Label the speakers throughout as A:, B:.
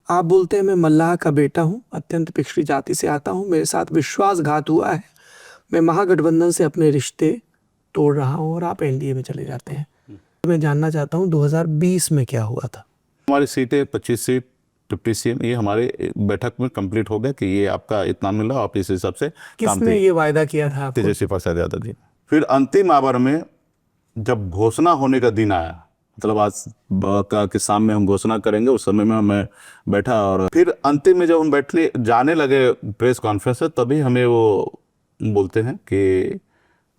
A: आप बोलते हैं मैं मल्लाह का बेटा हूँ, अत्यंत पिछड़ी जाति से आता हूँ, मेरे साथ विश्वासघात हुआ है, मैं महागठबंधन से अपने रिश्ते तोड़ रहा हूँ और आप एनडीए में चले जाते हैं। मैं जानना चाहता हूँ 2020 में क्या हुआ था?
B: हमारी सीटें 25 सीट डिप्टी सीएम ये हमारे बैठक में कंप्लीट हो गया कि ये आपका इतना मिला, आप इस हिसाब से काम
A: किसने ये वायदा किया था आपको?
B: तेजस्वी प्रसाद यादव जी। फिर अंतिम आवर में जब घोषणा होने का दिन आया, मतलब आज का कि शाम में हम घोषणा करेंगे, उस समय में मैं बैठा और फिर अंतिम में जब हम बैठने जाने लगे प्रेस कॉन्फ्रेंस से, तभी हमें वो बोलते हैं कि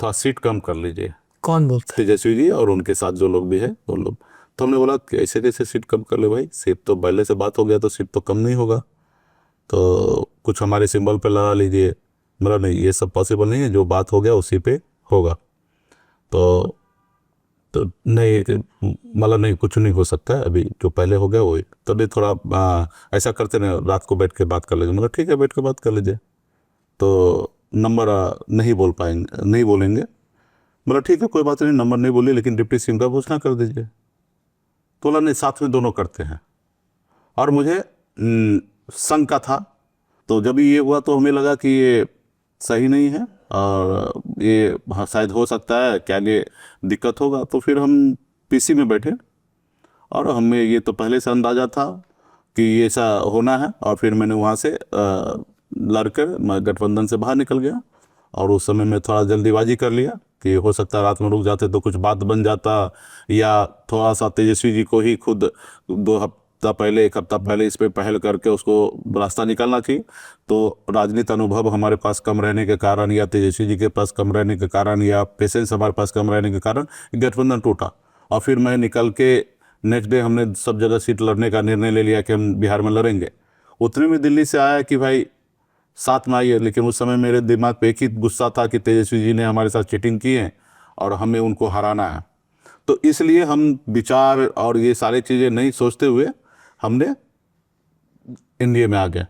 B: थोड़ा सीट कम कर लीजिए।
A: कौन बोलता है?
B: तेजस्वी जी और उनके साथ जो लोग भी है वो लोग। तो हमने बोला कि ऐसे कैसे सीट कम कर ले भाई, सीट तो पहले से बात हो गया तो सीट तो कम नहीं होगा, तो कुछ हमारे सिंबल पे लगा लीजिए। बोला नहीं, ये सब पॉसिबल नहीं है, जो बात हो गया उसी पे होगा। तो नहीं, मतलब नहीं, कुछ नहीं हो सकता है, अभी जो पहले हो गया वही। तभी थोड़ा ऐसा करते ना, रात को बैठ के बात कर लीजिए। मतलब ठीक है, बैठ के बात कर लीजिए, तो नंबर नहीं बोल पाएंगे, नहीं बोलेंगे। बोला ठीक है, कोई बात नहीं, नंबर नहीं बोलिए, लेकिन डिप्टी सीएम का घोषणा कर दीजिए। तो बोला नहीं, साथ में दोनों करते हैं। और मुझे शंका था, तो जब ये हुआ तो हमें लगा कि ये सही नहीं है और ये शायद हो सकता है क्या ये दिक्कत होगा। तो फिर हम पीसी में बैठे और हमें ये तो पहले से अंदाजा था कि ये ऐसा होना है। और फिर मैंने वहाँ से लड़कर मैं गठबंधन से बाहर निकल गया। और उस समय में थोड़ा जल्दीबाजी कर लिया कि हो सकता है रात में रुक जाते तो कुछ बात बन जाता, या थोड़ा सा तेजस्वी जी को ही खुद 2 हफ्ता पहले, 1 हफ्ता पहले इस पे पहल करके उसको रास्ता निकालना थी। तो राजनीति अनुभव हमारे पास कम रहने के कारण, या तेजस्वी जी के पास कम रहने के कारण, या पेशेंस हमारे पास कम रहने के कारण गठबंधन टूटा। और फिर मैं निकल के नेक्स्ट डे हमने सब जगह सीट लड़ने का निर्णय ले लिया कि हम बिहार में लड़ेंगे। उतने में दिल्ली से आया कि भाई साथ में आइए, लेकिन उस समय मेरे दिमाग पे एक ही गुस्सा था कि तेजस्वी जी ने हमारे साथ चीटिंग की है और हमें उनको हराना है। तो इसलिए हम विचार और ये सारी चीज़ें नहीं सोचते हुए हमने एनडीए में आ गए।